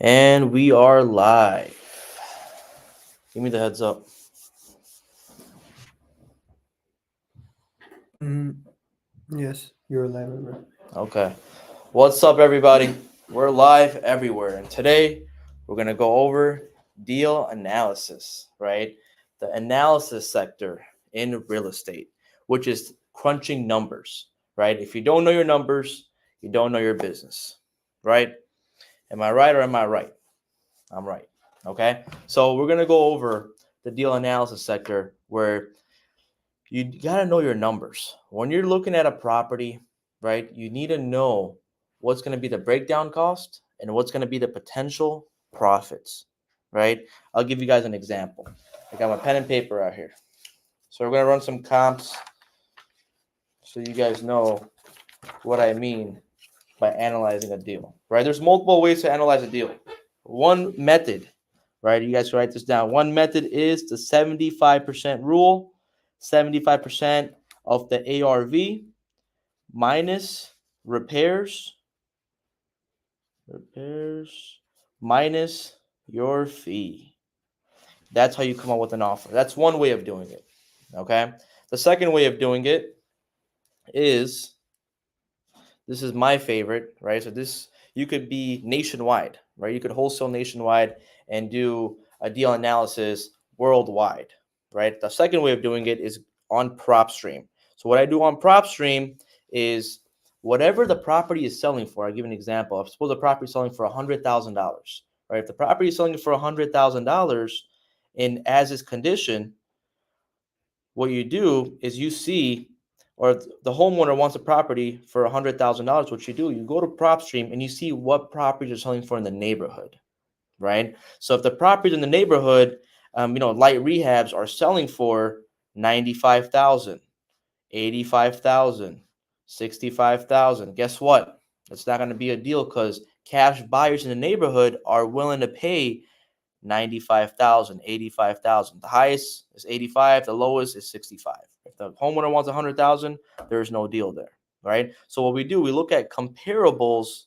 And we are live. Give me the heads up. Mm, yes, you're live, bro. Okay. What's up, everybody? We're live everywhere. And today we're going to go over deal analysis, right? The analysis sector in real estate, which is crunching numbers, right? If you don't know your numbers, you don't know your business, right? Am I right or am I right? I'm right. Okay. So we're going to go over the deal analysis sector where you got to know your numbers. When you're looking at a property, right, you need to know what's going to be the breakdown cost and what's going to be the potential profits, right? I'll give you guys an example. I got my pen and paper out here. So we're going to run some comps so you guys know what I mean by analyzing a deal, right? There's multiple ways to analyze a deal. One method, right? You guys write this down. One method is the 75% rule. 75% of the ARV minus repairs minus your fee. That's how you come up with an offer. That's one way of doing it. Okay. The second way of doing it is this is my favorite, right? So this you could be nationwide, right? You could wholesale nationwide and do a deal analysis worldwide, right? The second way of doing it is on PropStream. So what I do on PropStream is whatever the property is selling for. I'll give you an example. If suppose the property is selling for $100,000, right? If the property is selling for $100,000 in as is condition, what you do is you see, or the homeowner wants a property for $100,000. What you do, you go to PropStream and you see what properties are selling for in the neighborhood, right? So if the properties in the neighborhood, light rehabs are selling for 95,000, 85,000, 65,000. Guess what? It's not going to be a deal because cash buyers in the neighborhood are willing to pay 95,000, 85,000. The highest is 85, the lowest is 65. If the homeowner wants 100,000, there's no deal there, right? So what we do, we look at comparables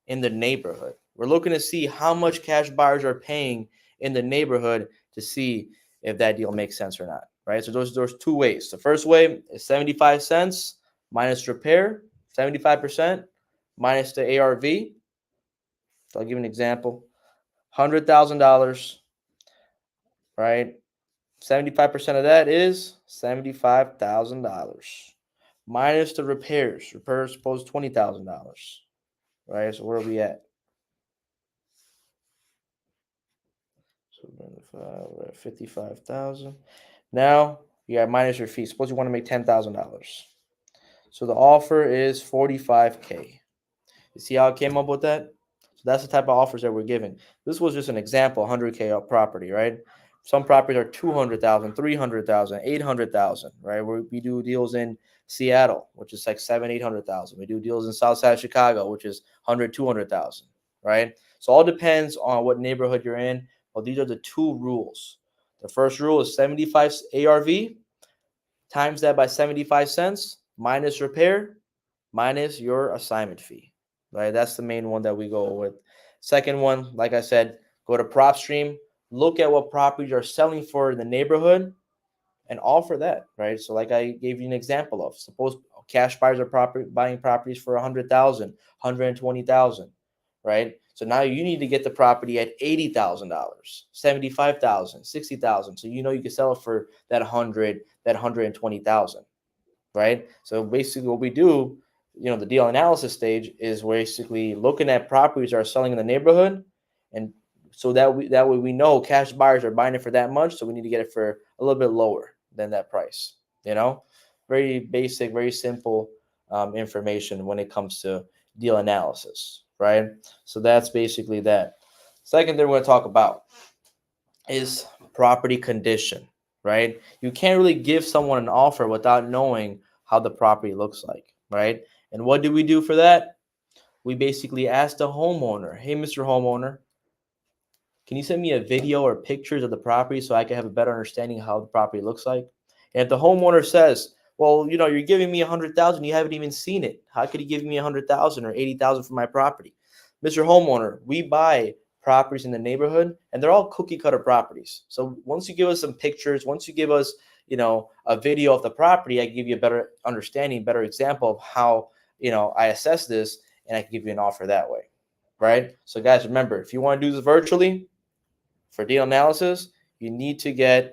in the neighborhood. We're looking to see how much cash buyers are paying in the neighborhood to see if that deal makes sense or not, right? So there's two ways. The first way is 75 cents minus repair, 75% minus the ARV. So I'll give you an example. $100,000, right? 75% of that is $75,000 minus the repairs. Repairs suppose $20,000, right? So where are we at? So we're at 55,000. Now you got minus your fee. Suppose you want to make $10,000. So the offer is 45K. You see how I came up with that? So that's the type of offers that we're giving. This was just an example, 100K property, right? Some properties are 200,000, 300,000, 800,000, right? We do deals in Seattle, which is like 800,000. We do deals in South Side of Chicago, which is 100, 200,000, right? So all depends on what neighborhood you're in. Well, these are the two rules. The first rule is 75 ARV, times that by 75 cents, minus repair, minus your assignment fee, right? That's the main one that we go with. Second one, like I said, go to PropStream, look at what properties are selling for in the neighborhood and offer that, right? So like I gave you an example of, suppose cash buyers are buying properties for 100,000, 120,000, right? So now you need to get the property at $80,000, 75,000, 60,000. So you know you can sell it for that 100, that 120,000, right? So basically what we do, the deal analysis stage is basically looking at properties that are selling in the neighborhood, and so that way we know cash buyers are buying it for that much, so we need to get it for a little bit lower than that price. Very basic, very simple information when it comes to deal analysis, right? So that's basically that. Second thing we're going to talk about is property condition, right? You can't really give someone an offer without knowing how the property looks like, right? And what do we do for that? We basically ask the homeowner, hey, Mr. Homeowner, can you send me a video or pictures of the property so I can have a better understanding of how the property looks like? And if the homeowner says, well, you're giving me 100,000, you haven't even seen it. How could you give me 100,000 or 80,000 for my property? Mr. Homeowner, we buy properties in the neighborhood, and they're all cookie cutter properties. So once you give us some pictures, once you give us, a video of the property, I give you a better understanding, better example of how, I assess this, and I can give you an offer that way, right? So guys, remember, if you want to do this virtually for deal analysis, you got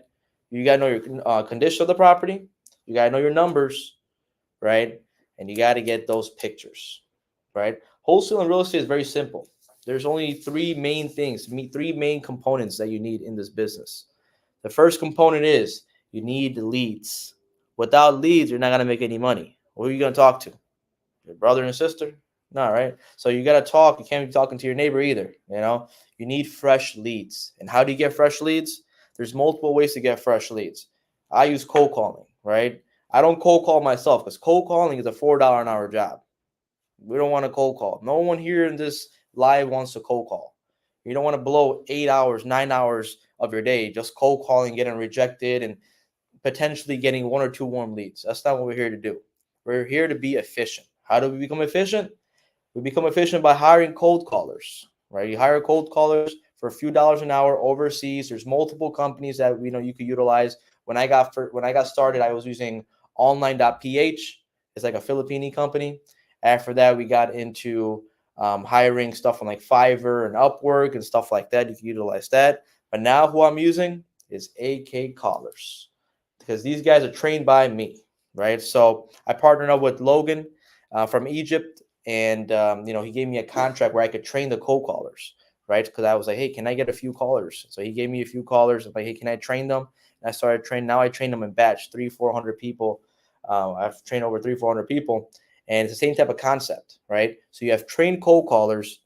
to know your condition of the property. You got to know your numbers, right? And you got to get those pictures, right? Wholesale and real estate is very simple. There's only three main components that you need in this business. The first component is you need leads. Without leads, you're not going to make any money. Who are you going to talk to? Your brother and sister? No, right? So you got to talk. You can't be talking to your neighbor either. You need fresh leads. And how do you get fresh leads? There's multiple ways to get fresh leads. I use cold calling, right? I don't cold call myself because cold calling is a $4 an hour job. We don't want to cold call. No one here in this live wants to cold call. You don't want to blow 8 hours, 9 hours of your day just cold calling, getting rejected, and potentially getting 1 or 2 warm leads. That's not what we're here to do. We're here to be efficient. How do we become efficient? We become efficient by hiring cold callers, right? You hire cold callers for a few dollars an hour overseas. There's multiple companies that you could utilize. When I got started, I was using online.ph. It's like a Filipino company. After that, we got into hiring stuff on like Fiverr and Upwork and stuff like that. You can utilize that. But now who I'm using is AK Callers because these guys are trained by me, right? So I partnered up with Logan from Egypt, and he gave me a contract where I could train the cold callers, right? Because I was like, hey, can I get a few callers? So he gave me a few callers. I'm like, hey, can I train them? And I started training. Now I train them in batch, 300-400 people. I've trained over 300-400 people. And it's the same type of concept, right? So you have trained cold callers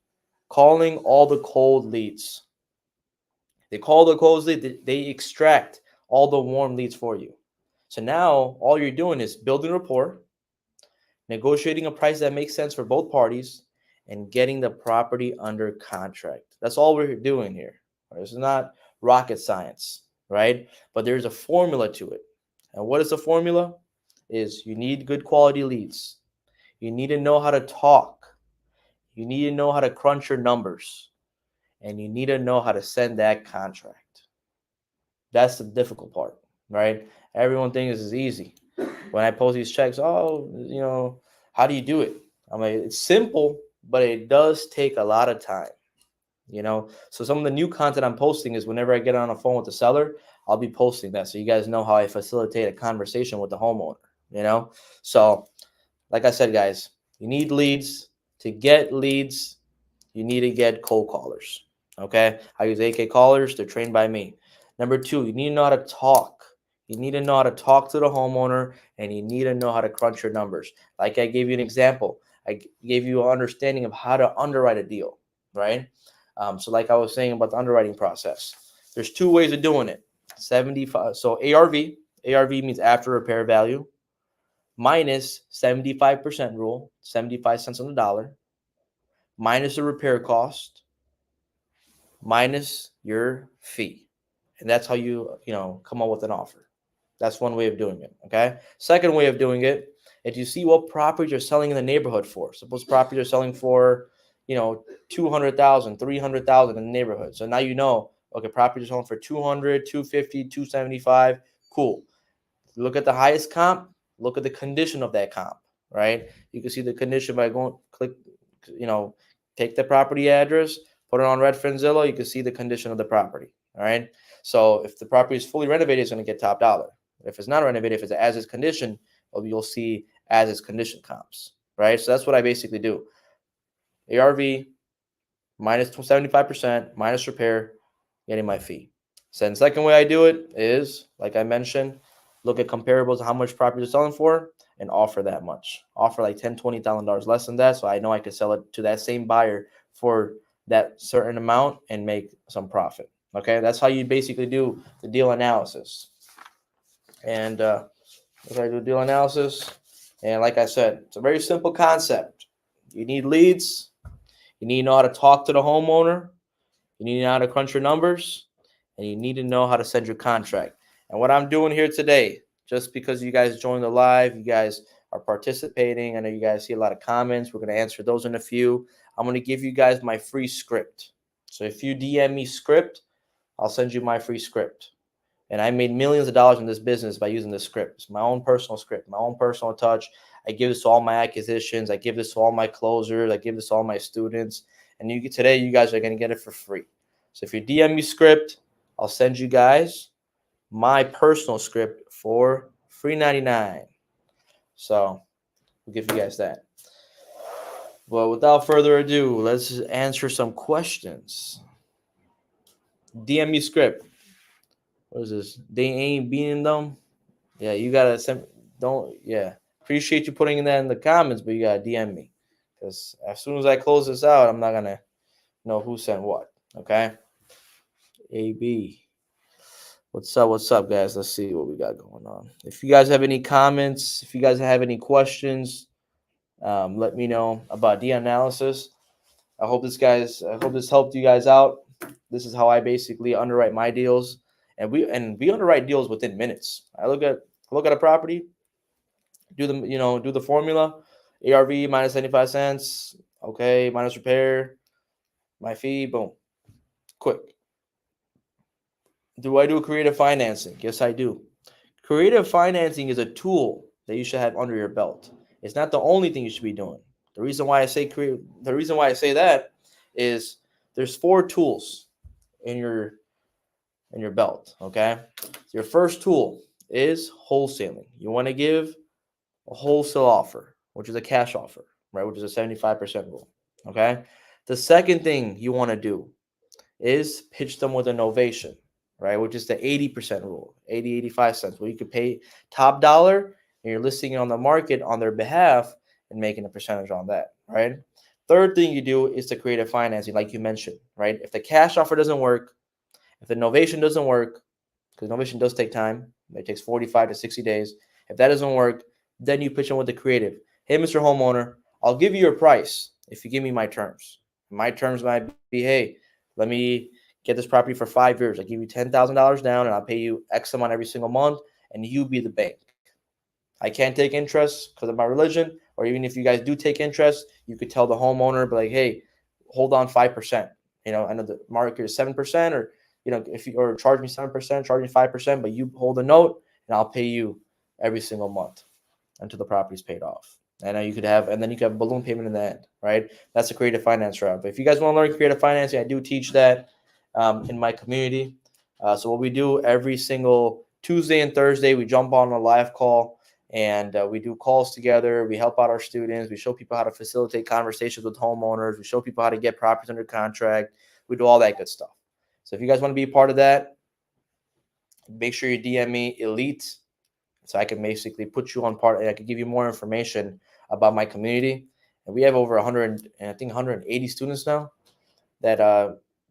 calling all the cold leads. They call the cold leads. They extract all the warm leads for you. So now all you're doing is building rapport, negotiating a price that makes sense for both parties, and getting the property under contract. That's all we're doing here. Right? This is not rocket science, right? But there's a formula to it. And what is the formula? Is you need good quality leads. You need to know how to talk. You need to know how to crunch your numbers. And you need to know how to send that contract. That's the difficult part, right? Everyone thinks this is easy. When I post these checks, how do you do it? I mean, it's simple, but it does take a lot of time, So some of the new content I'm posting is whenever I get on a phone with the seller, I'll be posting that so you guys know how I facilitate a conversation with the homeowner, So like I said, guys, you need leads. To get leads, you need to get cold callers. Okay? I use AK Callers. They're trained by me. Number 2, you need to know how to talk. You need to know how to talk to the homeowner, and you need to know how to crunch your numbers. Like I gave you an example. I gave you an understanding of how to underwrite a deal, right? So like I was saying about the underwriting process, there's 2 ways of doing it. 75. So ARV means after repair value, minus 75% rule, 75 cents on the dollar, minus the repair cost, minus your fee. And that's how you come up with an offer. That's one way of doing it, okay? Second way of doing it, if you see what properties are selling in the neighborhood for. Suppose properties are selling for, 200,000, 300,000 in the neighborhood. So now okay, properties are selling for 200, 250, 275. Cool. Look at the highest comp, look at the condition of that comp, right? You can see the condition by take the property address, put it on Redfin Zillow, you can see the condition of the property, all right? So if the property is fully renovated, it's going to get top dollar. If it's not renovated, if it's as is condition, you'll see as is condition comps, right? So that's what I basically do. ARV minus 75%, minus repair, getting my fee. So the second way I do it is, like I mentioned, look at comparables of how much property is selling for and offer that much. Offer like $10,000, $20,000 less than that, so I know I can sell it to that same buyer for that certain amount and make some profit. Okay, that's how you basically do the deal analysis. And if I do deal analysis, and like I said, it's a very simple concept. You need leads. You need to know how to talk to the homeowner. You need to know how to crunch your numbers. And you need to know how to send your contract. And what I'm doing here today, just because you guys joined the live, you guys are participating. I know you guys see a lot of comments. We're going to answer those in a few. I'm going to give you guys my free script. So if you DM me script, I'll send you my free script. And I made millions of dollars in this business by using this script. It's my own personal script, my own personal touch. I give this to all my acquisitions. I give this to all my closers. I give this to all my students. And today, you guys are going to get it for free. So if you DM me script, I'll send you guys my personal script for free 99. So we'll give you guys that. But without further ado, let's answer some questions. DM me script. What is this? They ain't beating them. Yeah, you gotta send. Don't. Yeah, appreciate you putting that in the comments, but you gotta DM me because as soon as I close this out, I'm not gonna know who sent what. Okay. AB. What's up? What's up, guys? Let's see what we got going on. If you guys have any comments, if you guys have any questions, let me know about the analysis. I hope this helped you guys out. This is how I basically underwrite my deals, and we underwrite deals within minutes. I look at a property, do the formula, ARV minus 75 cents, okay, minus repair, my fee, boom, quick. Do I do creative financing? Yes, I do. Creative financing is a tool that you should have under your belt. It's not the only thing you should be doing. The reason why I say that is there's 4 tools in your belt. Okay, your first tool is wholesaling. You want to give a wholesale offer, which is a cash offer, right? Which is a 75% rule. Okay. The second thing you want to do is pitch them with a novation, right? Which is the 80% rule, 80, 85 cents, where you could pay top dollar and you're listing it on the market on their behalf and making a percentage on that, right? Third thing you do is the creative financing, like you mentioned, right? If the cash offer doesn't work, if the novation doesn't work, because novation does take time, it takes 45 to 60 days. If that doesn't work, then you pitch in with the creative. Hey, Mr. Homeowner, I'll give you your price if you give me my terms. My terms might be, hey, let me get this property for 5 years. I give you $10,000 down, and I'll pay you X amount every single month, and you be the bank. I can't take interest because of my religion, or even if you guys do take interest, you could tell the homeowner, be like, hey, hold on 5%. I know the market is 7%, or if you or charge me 7%, charge me 5%, but you hold a note, and I'll pay you every single month until the property's paid off. And then you could have a balloon payment in the end, right? That's a creative finance route. But if you guys want to learn creative financing, I do teach that in my community. So what we do every single Tuesday and Thursday, we jump on a live call and we do calls together. We help out our students. We show people how to facilitate conversations with homeowners. We show people how to get properties under contract. We do all that good stuff. So if you guys want to be a part of that, make sure you DM me Elite, so I can basically put you on part, and I can give you more information about my community. And we have over 100, and I think 180 students now that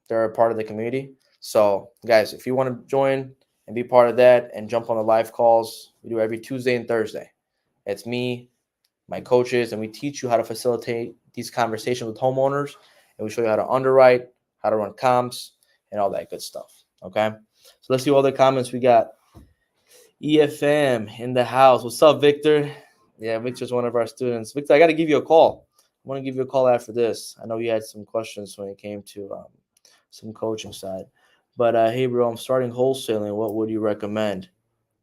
they're a part of the community. So guys, if you want to join and be part of that and jump on the live calls, we do every Tuesday and Thursday. It's me, my coaches, and we teach you how to facilitate these conversations with homeowners, and we show you how to underwrite, how to run comps, and all that good stuff. Okay, so let's see what other comments we got. EFM in the house. What's up, Victor? Yeah, Victor's one of our students. Victor, I got to give you a call. I want to give you a call after this. I know you had some questions when it came to some coaching side. But hey, bro, I'm starting wholesaling. What would you recommend?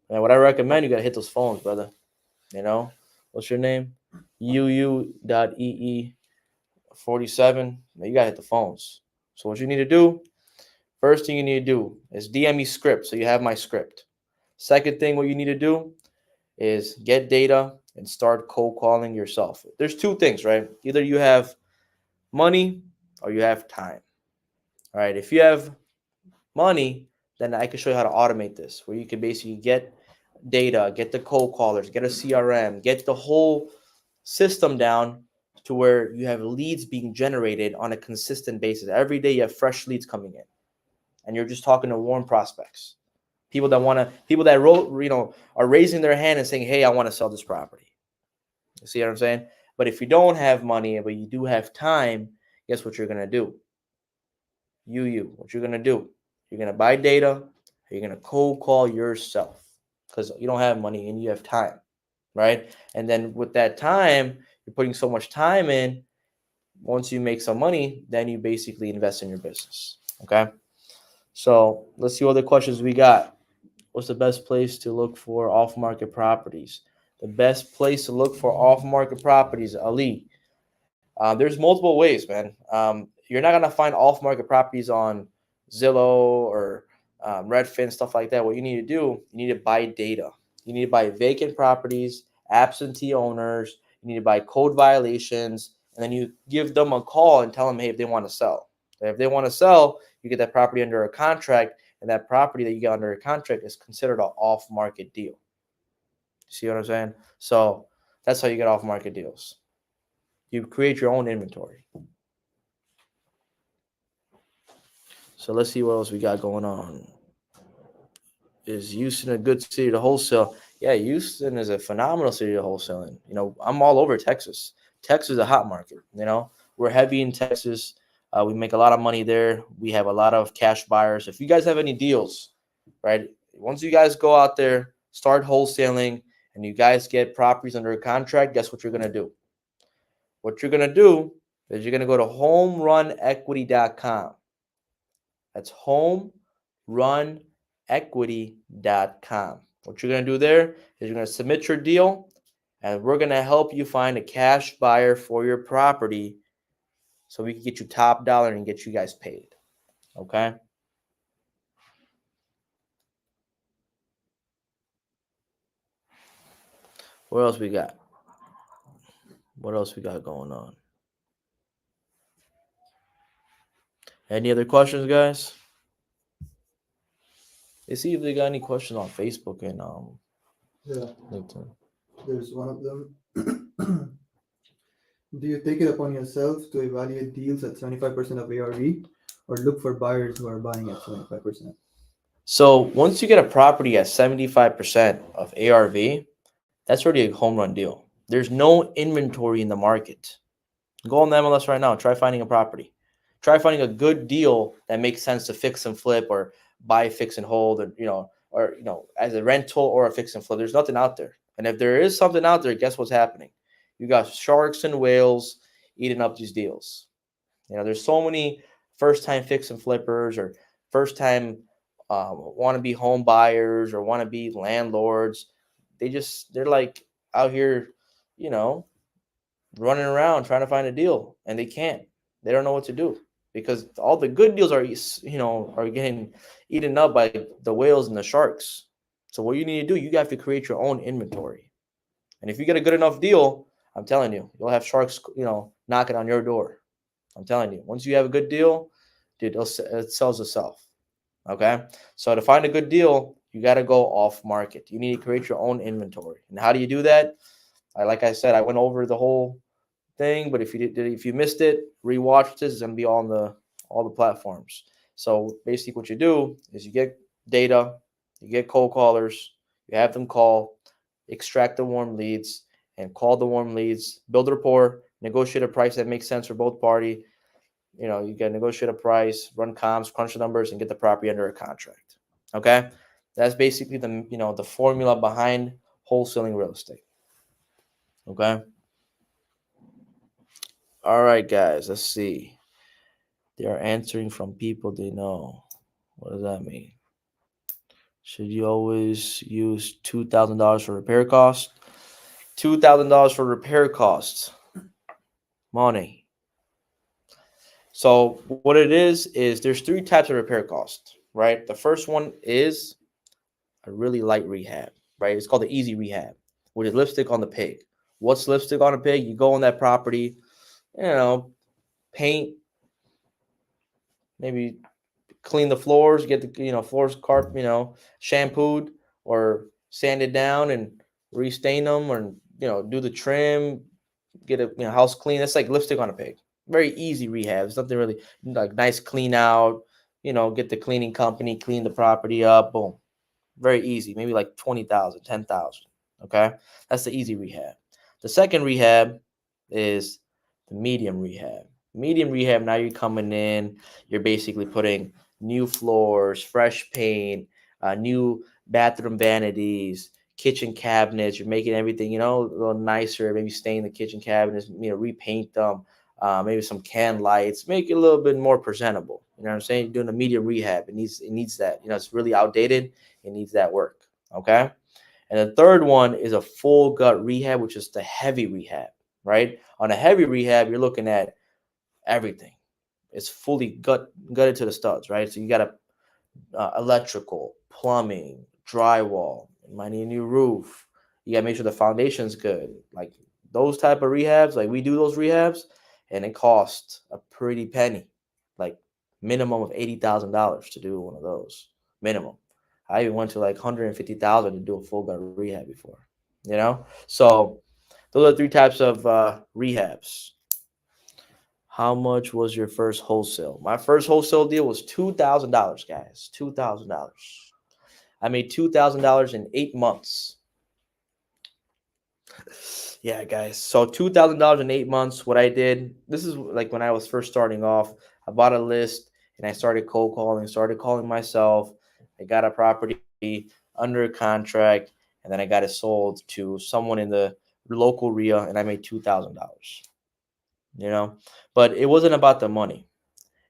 And what I recommend, you got to hit those phones, brother. What's your name? UU.EE47. You got to hit the phones. So what you need to do, first thing you need to do is DM me script, so you have my script. Second thing, what you need to do is get data and start cold calling yourself. There's 2 things, right? Either you have money or you have time. All right. If you have money, then I can show you how to automate this, where you can basically get data, get the cold callers, get a CRM, get the whole system down to where you have leads being generated on a consistent basis. Every day you have fresh leads coming in, and you're just talking to warm prospects. People that are raising their hand and saying, hey, I want to sell this property. You see what I'm saying? But if you don't have money, but you do have time, guess what you're going to do? What you're going to do? You're going to buy data, or you're going to cold call yourself because you don't have money and you have time, right? And then with that time, you're putting so much time in, once you make some money, then you basically invest in your business. Okay. So let's see what other questions we got. What's the best place to look for off market properties? The best place to look for off market properties, Ali. There's multiple ways, man. You're not gonna find off market properties on Zillow or Redfin, stuff like that. What you need to do, you need to buy data. You need to buy vacant properties, absentee owners. You need to buy code violations, and then you give them a call and tell them, hey, if they want to sell. And if they want to sell, you get that property under a contract, and that property that you get under a contract is considered an off market deal. See what I'm saying? So that's how you get off market deals. You create your own inventory. So let's see what else we got going on. Is Houston a good city to wholesale? Yeah, Houston is a phenomenal city to wholesale in. I'm all over Texas. Texas is a hot market. We're heavy in Texas. We make a lot of money there. We have a lot of cash buyers. If you guys have any deals, right? Once you guys go out there, start wholesaling, and you guys get properties under a contract, guess what you're gonna do? What you're gonna do is you're gonna go to homerunnequity.com. That's homerunnequity.com. What you're going to do there is you're going to submit your deal, and we're going to help you find a cash buyer for your property so we can get you top dollar and get you guys paid. Okay? What else we got? What else we got going on? Any other questions, guys? Let's see if they got any questions on Facebook and Yeah, LinkedIn. there's one of them. Do you take it upon yourself to evaluate deals at 75% of ARV or look for buyers who are buying at 75%? So once you get a property at 75% of ARV, that's already a home run deal. There's no inventory in the market. Go on the MLS right now. Try finding a property. Try finding a good deal that makes sense to fix and flip or buy, fix and hold, or as a rental or a fix and flip. There's nothing out there. And if there is something out there, guess what's happening? You got sharks and whales eating up these deals. There's so many first-time fix and flippers or first-time want-to-be home buyers or want-to-be landlords. They're like out here, you know, running around trying to find a deal, and they can't. They don't know what to do because all the good deals are getting eaten up by the whales and the sharks. So what you need to do, you have to create your own inventory. And if you get a good enough deal, I'm telling you, you'll have sharks, knocking on your door. I'm telling you, once you have a good deal, dude, it sells itself. Okay. So to find a good deal, you got to go off market. You need to create your own inventory. And how do you do that? Like I said, I went over the whole thing, but if you missed it, rewatch this. It's gonna be on all the platforms. So basically, what you do is you get data, you get cold callers, you have them call, extract the warm leads, and call the warm leads, build rapport, negotiate a price that makes sense for both party. You can negotiate a price, run comms, crunch the numbers, and get the property under a contract. Okay, that's basically the formula behind wholesaling real estate. Okay. All right, guys, let's see. They are answering from people they know. What does that mean? Should you always use $2,000 for repair costs? $2,000 for repair costs. Money. So what it is there's three types of repair costs, right? The first one is a really light rehab, right? It's called the easy rehab, which is lipstick on the pig. What's lipstick on a pig? You go on that property, paint, maybe clean the floors, get the floors shampooed or sanded down and restain them, or do the trim, get a house clean. That's like lipstick on a pig. Very easy rehab. It's nothing really like nice clean out. Get the cleaning company, clean the property up. Boom. Very easy. Maybe like 20,000, 10,000. Okay, that's the easy rehab. The second rehab is the medium rehab. Medium rehab. Now you're coming in. You're basically putting new floors, fresh paint, new bathroom vanities, kitchen cabinets. You're making everything, a little nicer. Maybe stain the kitchen cabinets, repaint them, maybe some can lights, make it a little bit more presentable. You know what I'm saying? You're doing a medium rehab. It needs that. It's really outdated. It needs that work. Okay. And the third one is a full gut rehab, which is the heavy rehab, right? On a heavy rehab, you're looking at everything. It's fully gutted to the studs, right? So you got electrical, plumbing, drywall. You might need a new roof. You gotta make sure the foundation's good. Like those type of rehabs, like we do those rehabs, and it costs a pretty penny, like minimum of $80,000 to do one of those. Minimum. I even went to like 150,000 to do a full gut rehab before. So those are three types of rehabs. How much was your first wholesale? My first wholesale deal was $2,000, guys. $2,000. I made $2,000 in 8 months. Yeah, guys. So $2,000 in 8 months. What I did, this is like when I was first starting off. I bought a list and I started cold calling, started calling myself. I got a property under contract, and then I got it sold to someone in the local RIA, and I made $2,000. But it wasn't about the money.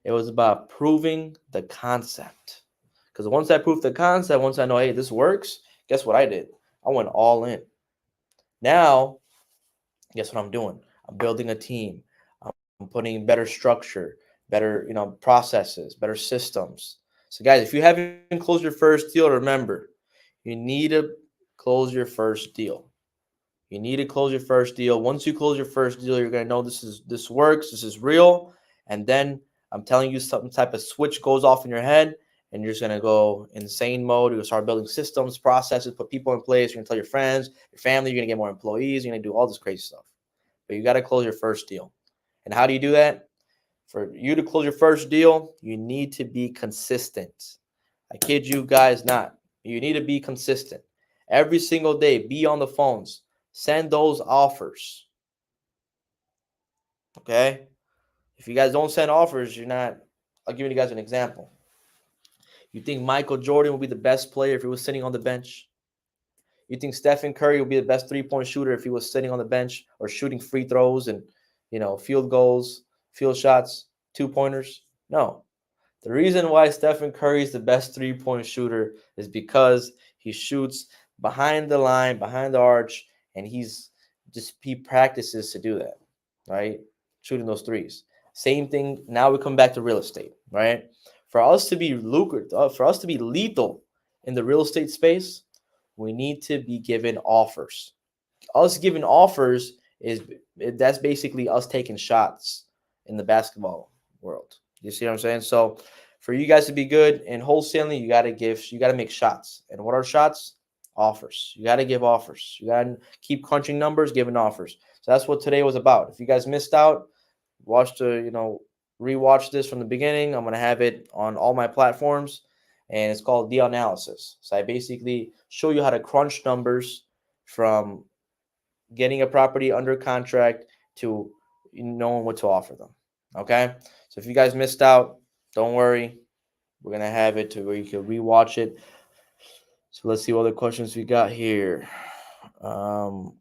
It was about proving the concept. Because once I proved the concept, once I know, hey, this works, guess what I did? I went all in. Now, guess what I'm doing? I'm building a team. I'm putting better structure, better, processes, better systems. So, guys, if you haven't closed your first deal, remember, you need to close your first deal. You need to close your first deal. Once you close your first deal, you're gonna know this works, this is real, and then I'm telling you, some type of switch goes off in your head, and you're just gonna go insane mode. You're gonna start building systems, processes, put people in place. You're gonna tell your friends, your family. You're gonna get more employees. You're gonna do all this crazy stuff. But you got to close your first deal. And how do you do that? For you to close your first deal, you need to be consistent. I kid you guys not. You need to be consistent. Every single day, be on the phones. Send those offers. Okay? If you guys don't send offers, you're not. I'll give you guys an example. You think Michael Jordan would be the best player if he was sitting on the bench? You think Stephen Curry would be the best three-point shooter if he was sitting on the bench or shooting free throws and, field goals, field shots, two-pointers? No. The reason why Stephen Curry is the best three-point shooter is because he shoots behind the line, behind the arch, and he practices to do that, right? Shooting those threes. Same thing. Now we come back to real estate, right? For us to be lucrative, for us to be lethal in the real estate space, we need to be given offers. Us giving offers that's basically us taking shots in the basketball world. You see what I'm saying? So for you guys to be good in wholesaling, you got to make shots. And what are shots? Offers. You got to give offers. You got to keep crunching numbers, giving offers. So that's what today was about. If you guys missed out, rewatch this from the beginning. I'm going to have it on all my platforms, and it's called deal analysis. So I basically show you how to crunch numbers from getting a property under contract to knowing what to offer them. Okay? So if you guys missed out, don't worry. We're going to have it to where you can rewatch it. So let's see what other questions we got here. Okay,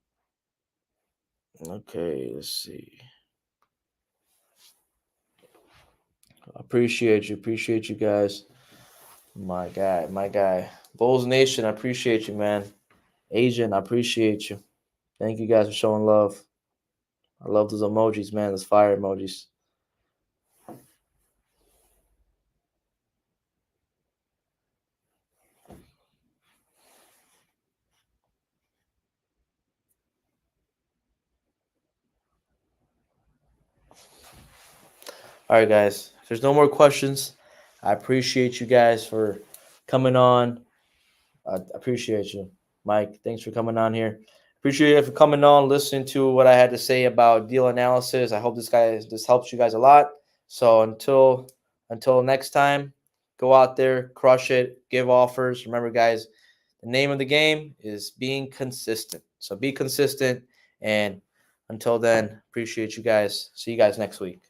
let's see. Appreciate you guys. My guy. Bulls Nation, I appreciate you, man. Asian, I appreciate you. Thank you guys for showing love. I love those emojis, man. Those fire emojis. All right, guys. If there's no more questions, I appreciate you guys for coming on. I appreciate you. Mike, thanks for coming on here. Appreciate you for coming on, listening to what I had to say about deal analysis. I hope this helps you guys a lot. So until next time, go out there, crush it, give offers. Remember, guys, the name of the game is being consistent. So be consistent. And until then, appreciate you guys. See you guys next week.